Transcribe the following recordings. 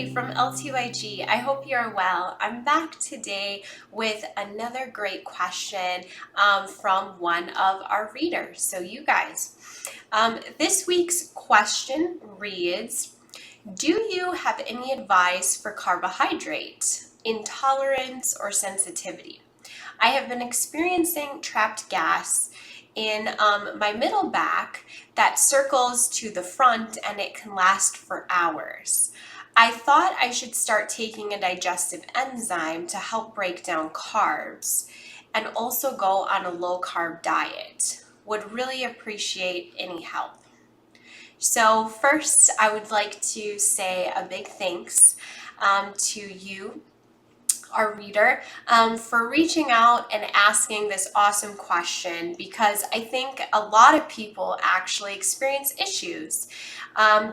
Tracy from LTYG. I hope you're well. I'm back today with another great question from one of our readers. So you guys, this week's question reads, do you have any advice for carbohydrate, intolerance, or sensitivity? I have been experiencing trapped gas in my middle back that circles to the front and it can last for hours. I thought I should start taking a digestive enzyme to help break down carbs and also go on a low carb diet. Would really appreciate any help. So first, I would like to say a big thanks to you, our reader, for reaching out and asking this awesome question, because I think a lot of people actually experience issues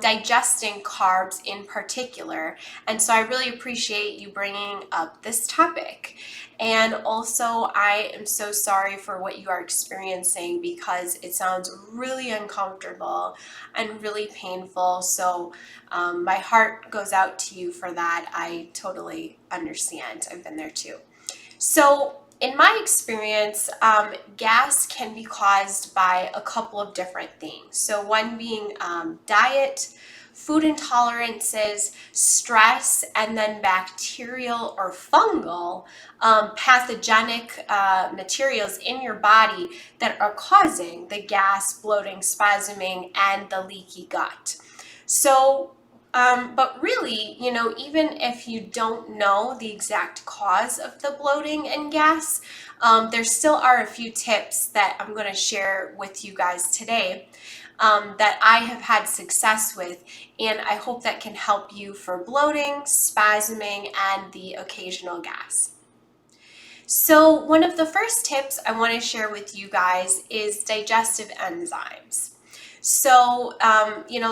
digesting carbs in particular. And so I really appreciate you bringing up this topic. And also, I am so sorry for what you are experiencing because it sounds really uncomfortable and really painful. So my heart goes out to you for that. I totally understand. I've been there too. So in my experience, gas can be caused by a couple of different things. So one being diet, food intolerances, stress, and then bacterial or fungal pathogenic materials in your body that are causing the gas, bloating, spasming, and the leaky gut. So but really, even if you don't know the exact cause of the bloating and gas, there still are a few tips that I'm going to share with you guys today that I have had success with, and I hope that can help you for bloating, spasming, and the occasional gas. So one of the first tips I want to share with you guys is digestive enzymes. So,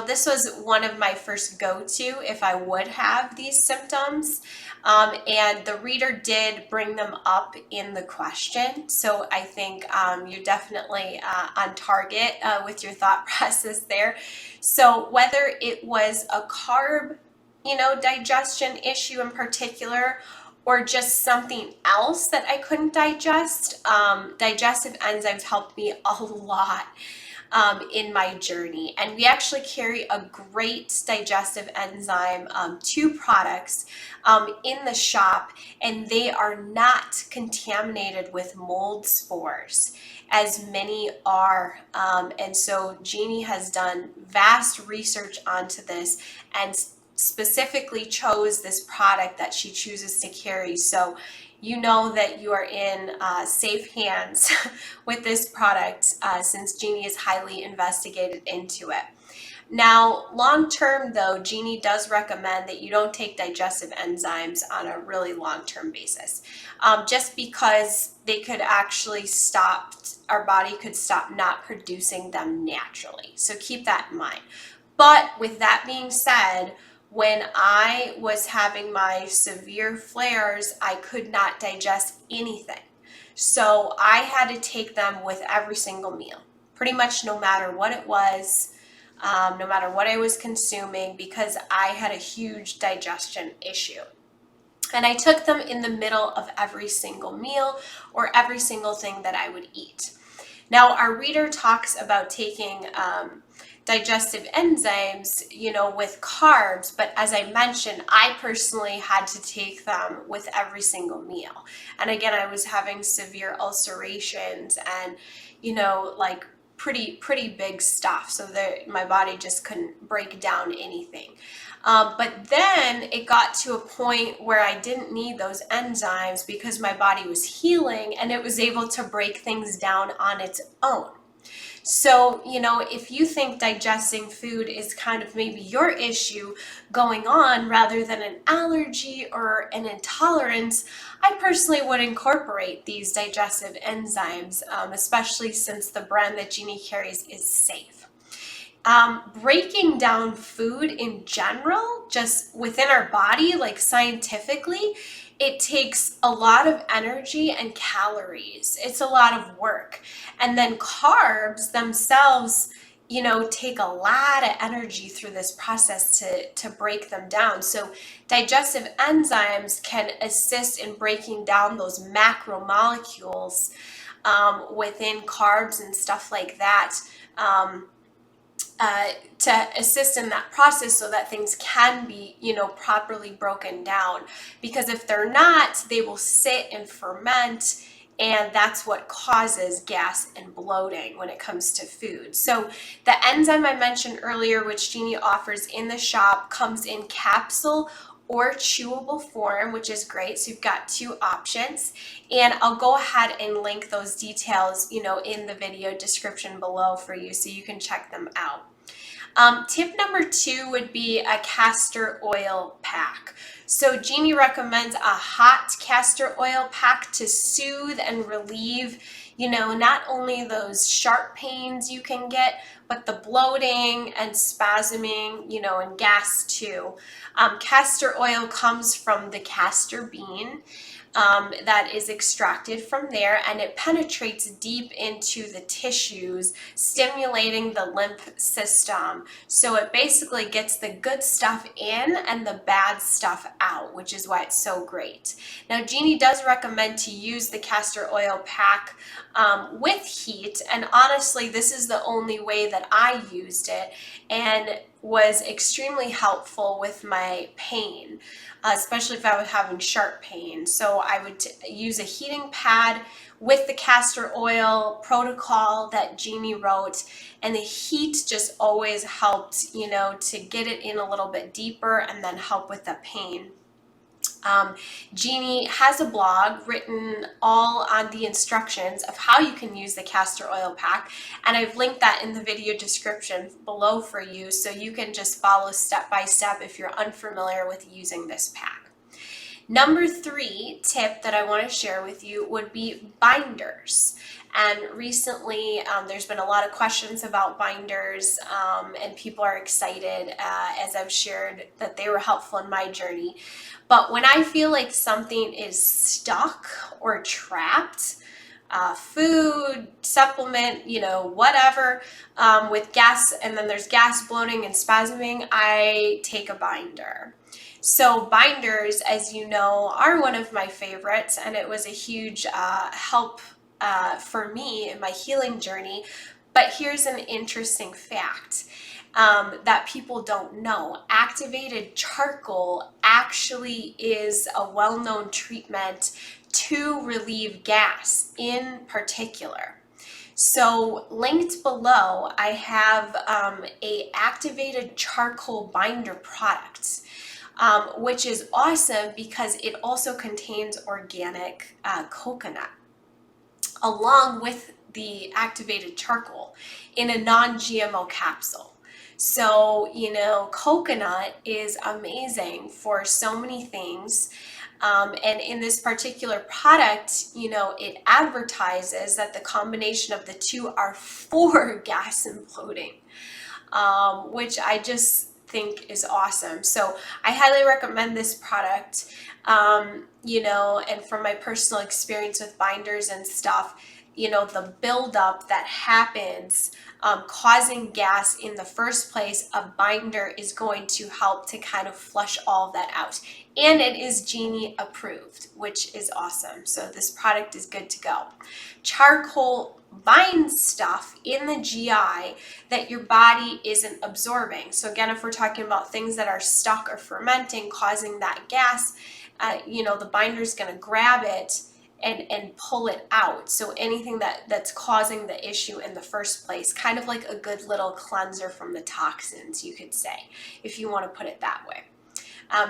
this was one of my first go-to if I would have these symptoms. And the reader did bring them up in the question. So I think you're definitely on target with your thought process there. So whether it was a carb, digestion issue in particular, or just something else that I couldn't digest, digestive enzymes helped me a lot in my journey. And we actually carry a great digestive enzyme, 2 products in the shop, and they are not contaminated with mold spores as many are. And so Jeannie has done vast research onto this and specifically chose this product that she chooses to carry. So you know that you are in safe hands with this product since Jeannie is highly investigated into it. Now, long term though, Jeannie does recommend that you don't take digestive enzymes on a really long-term basis, just because they could actually our body could stop not producing them naturally. So keep that in mind. But with that being said, when I was having my severe flares, I could not digest anything. So I had to take them with every single meal, pretty much no matter what it was, no matter what I was consuming, because I had a huge digestion issue. And I took them in the middle of every single meal or every single thing that I would eat. Now, our reader talks about taking digestive enzymes, with carbs, but as I mentioned, I personally had to take them with every single meal. And again, I was having severe ulcerations and, like pretty big stuff, so that my body just couldn't break down anything. But then it got to a point where I didn't need those enzymes because my body was healing and it was able to break things down on its own. So, if you think digesting food is kind of maybe your issue going on rather than an allergy or an intolerance, I personally would incorporate these digestive enzymes, especially since the brand that Jeannie carries is safe. Breaking down food in general, just within our body, like scientifically, it takes a lot of energy and calories. It's a lot of work. And then carbs themselves, take a lot of energy through this process to break them down. So digestive enzymes can assist in breaking down those macromolecules within carbs and stuff like that, to assist in that process so that things can be, properly broken down. Because if they're not, they will sit and ferment, and that's what causes gas and bloating when it comes to food. So the enzyme I mentioned earlier, which Genie offers in the shop, comes in capsule or chewable form, which is great. So you've got two options, and I'll go ahead and link those details, in the video description below for you so you can check them out. Tip number 2 would be a castor oil pack. So Genie recommends a hot castor oil pack to soothe and relieve, not only those sharp pains you can get, but the bloating and spasming, and gas too. Castor oil comes from the castor bean. That is extracted from there, and it penetrates deep into the tissues, stimulating the lymph system. So it basically gets the good stuff in and the bad stuff out, which is why it's so great. Now, Genie does recommend to use the castor oil pack with heat, and honestly, this is the only way that I used it, and was extremely helpful with my pain, especially if I was having sharp pain. So I would use a heating pad with the castor oil protocol that Genie wrote, and the heat just always helped, to get it in a little bit deeper and then help with the pain. Genie has a blog written all on the instructions of how you can use the castor oil pack, and I've linked that in the video description below for you, so you can just follow step by step if you're unfamiliar with using this pack. Number 3 tip that I want to share with you would be binders. And recently there's been a lot of questions about binders, and people are excited as I've shared that they were helpful in my journey. But when I feel like something is stuck or trapped, food, supplement, whatever, with gas, and then there's gas, bloating, and spasming, I take a binder. So binders, as you know, are one of my favorites, and it was a huge help for me in my healing journey. But here's an interesting fact that people don't know. Activated charcoal actually is a well-known treatment to relieve gas in particular. So linked below, I have a activated charcoal binder product, which is awesome because it also contains organic coconut along with the activated charcoal in a non-GMO capsule. So, coconut is amazing for so many things. And in this particular product, it advertises that the combination of the two are for gas and bloating, which I just think is awesome. So I highly recommend this product, and from my personal experience with binders and stuff, the buildup that happens causing gas in the first place, a binder is going to help to kind of flush all of that out. And it is Genie approved, which is awesome. So this product is good to go. Charcoal binds stuff in the GI that your body isn't absorbing. So again, if we're talking about things that are stuck or fermenting, causing that gas, the binder is going to grab it and pull it out. So anything that's causing the issue in the first place, kind of like a good little cleanser from the toxins, you could say, if you want to put it that way.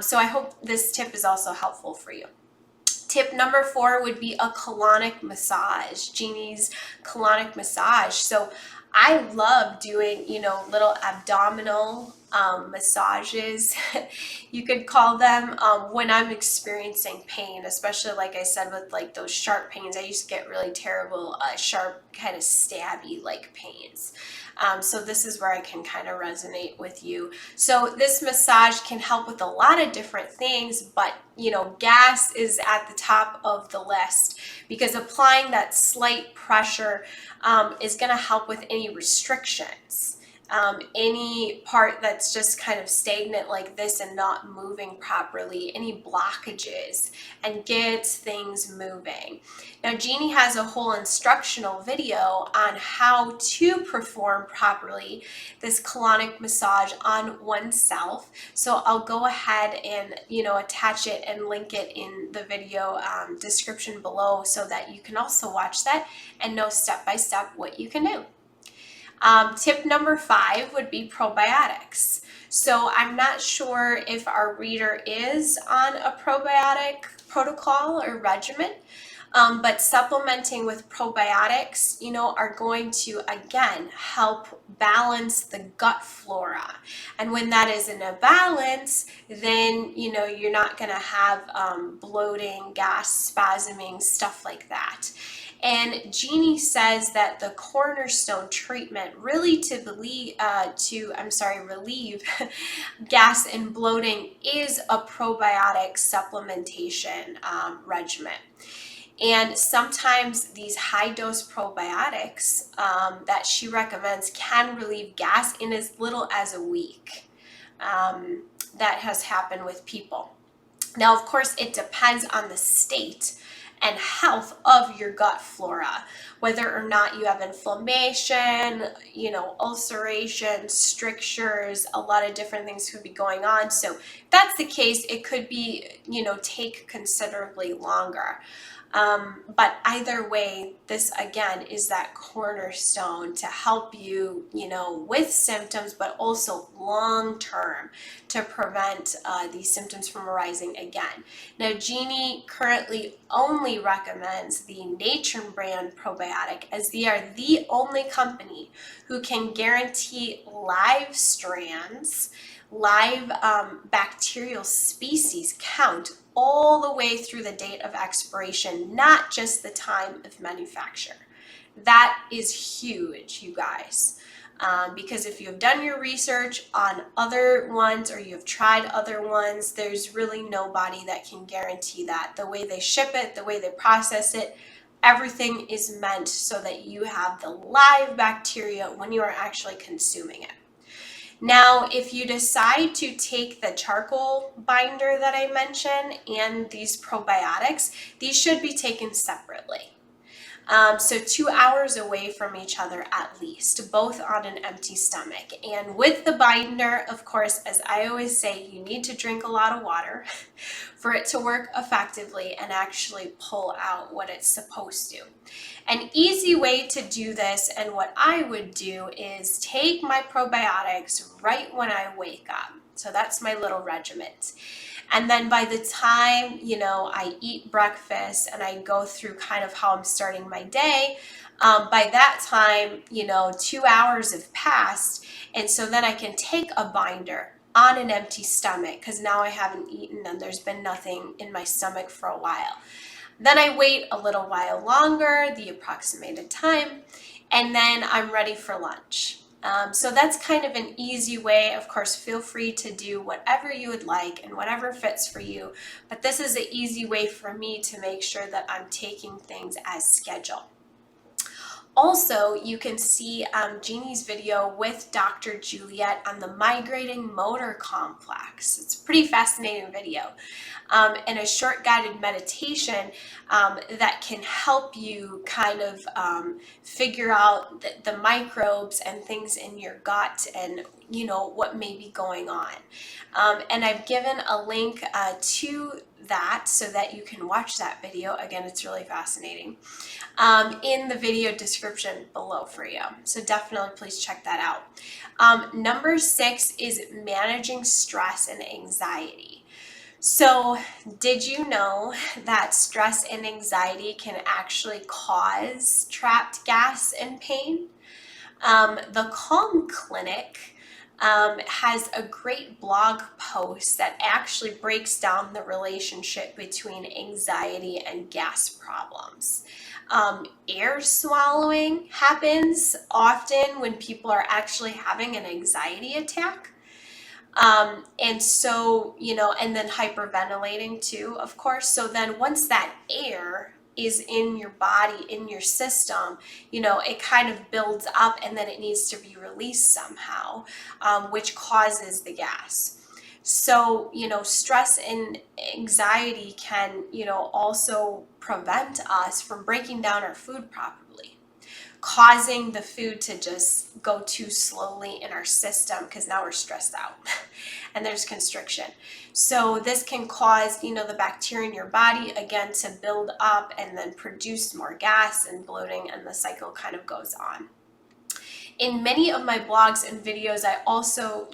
So I hope this tip is also helpful for you. Tip number 4 would be a colonic massage, Genie's colonic massage. So I love doing, little abdominal massages, you could call them, when I'm experiencing pain, especially like I said, with like those sharp pains. I used to get really terrible, sharp, kind of stabby like pains. So this is where I can kind of resonate with you. So this massage can help with a lot of different things, but gas is at the top of the list because applying that slight pressure is going to help with any restrictions. any part that's just kind of stagnant like this and not moving properly, any blockages, and gets things moving. Now, Jeannie has a whole instructional video on how to perform properly this colonic massage on oneself. So I'll go ahead and, attach it and link it in the video description below so that you can also watch that and know step by step what you can do. Tip number 5 would be probiotics. So I'm not sure if our reader is on a probiotic protocol or regimen, but supplementing with probiotics, are going to, again, help balance the gut flora. And when that is in a balance, then, you're not going to have bloating, gas, spasming, stuff like that. And Jeannie says that the cornerstone treatment really to relieve gas and bloating is a probiotic supplementation regimen. And sometimes these high dose probiotics that she recommends can relieve gas in as little as a week. That has happened with people. Now, of course, it depends on the state and health of your gut flora, whether or not you have inflammation, ulceration, strictures, a lot of different things could be going on. So if that's the case, it could be, take considerably longer. But either way, this again is that cornerstone to help you, with symptoms, but also long term to prevent these symptoms from arising again. Now, Jeannie currently only recommends the Natron brand probiotic, as they are the only company who can guarantee live strands, live bacterial species count all the way through the date of expiration, not just the time of manufacture. That is huge, you guys, because if you've done your research on other ones or you've tried other ones, there's really nobody that can guarantee that. The way they ship it, the way they process it, everything is meant so that you have the live bacteria when you are actually consuming it. Now, if you decide to take the charcoal binder that I mentioned and these probiotics, these should be taken separately. So 2 hours away from each other at least, both on an empty stomach. And with the binder, of course, as I always say, you need to drink a lot of water for it to work effectively and actually pull out what it's supposed to. An easy way to do this, and what I would do, is take my probiotics right when I wake up. So that's my little regiment. And then by the time, I eat breakfast and I go through kind of how I'm starting my day, by that time, 2 hours have passed. And so then I can take a binder on an empty stomach because now I haven't eaten and there's been nothing in my stomach for a while. Then I wait a little while longer, the approximated time, and then I'm ready for lunch. So that's kind of an easy way. Of course, feel free to do whatever you would like and whatever fits for you. But this is an easy way for me to make sure that I'm taking things as scheduled. Also, you can see Jeannie's video with Dr. Juliet on the migrating motor complex. It's a pretty fascinating video. And a short guided meditation that can help you kind of figure out the microbes and things in your gut and what may be going on. And I've given a link to that so that you can watch that video. Again, it's really fascinating. In the video description below for you. So definitely please check that out. Number 6 is managing stress and anxiety. So did you know that stress and anxiety can actually cause trapped gas and pain? The Calm Clinic has a great blog post that actually breaks down the relationship between anxiety and gas problems. Air swallowing happens often when people are actually having an anxiety attack. And so, and then hyperventilating too, of course. So then once that air is in your body, in your system, it kind of builds up and then it needs to be released somehow, which causes the gas. So, stress and anxiety can, also prevent us from breaking down our food properly, causing the food to just go too slowly in our system because now we're stressed out and there's constriction. So this can cause, the bacteria in your body again to build up and then produce more gas and bloating, and the cycle kind of goes on. In many of my blogs and videos, I also,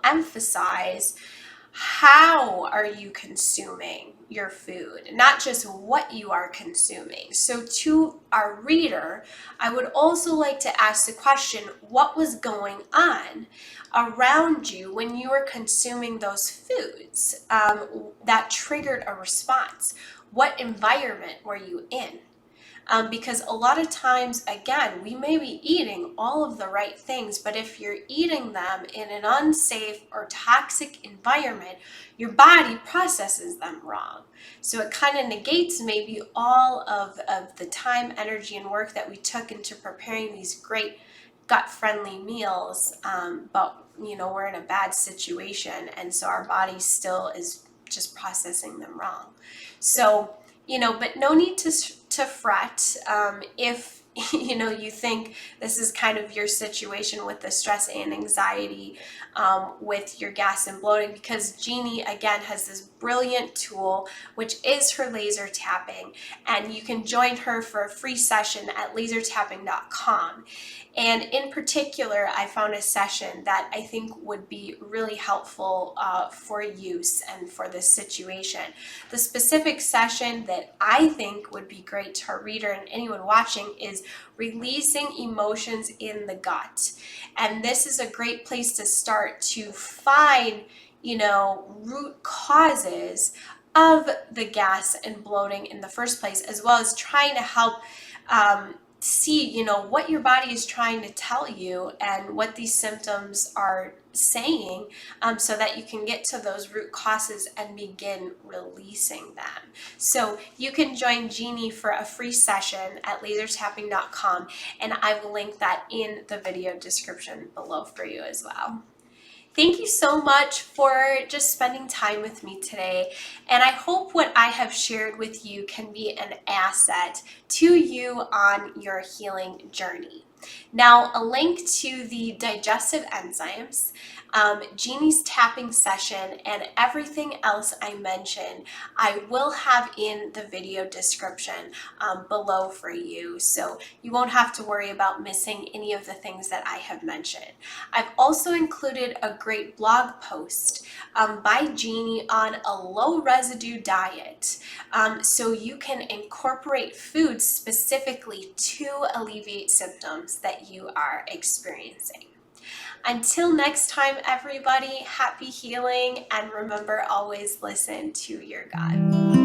emphasize how are you consuming your food, not just what you are consuming. So to our reader, I would also like to ask the question, what was going on around you when you were consuming those foods that triggered a response? What environment were you in? Because a lot of times, again, we may be eating all of the right things, but if you're eating them in an unsafe or toxic environment, your body processes them wrong. So it kind of negates maybe all of the time, energy, and work that we took into preparing these great gut-friendly meals, but we're in a bad situation, and so our body still is just processing them wrong. So, but no need to fret if you think this is kind of your situation with the stress and anxiety with your gas and bloating, because Jeannie again has this brilliant tool which is her laser tapping, and you can join her for a free session at lasertapping.com. And in particular, I found a session that I think would be really helpful for use and for this situation. The specific session that I think would be great to our reader and anyone watching is releasing emotions in the gut. And this is a great place to start to find, root causes of the gas and bloating in the first place, as well as trying to help see, what your body is trying to tell you and what these symptoms are saying, so that you can get to those root causes and begin releasing them. So you can join Jeannie for a free session at lasertapping.com, and I will link that in the video description below for you as well. Thank you so much for just spending time with me today, and I hope what I have shared with you can be an asset to you on your healing journey. Now, a link to the digestive enzymes, Jeannie's tapping session, and everything else I mentioned, I will have in the video description below for you, so you won't have to worry about missing any of the things that I have mentioned. I've also included a great blog post by Jeannie on a low residue diet, so you can incorporate foods specifically to alleviate symptoms that you are experiencing. Until next time, everybody, happy healing, and remember, always listen to your gut.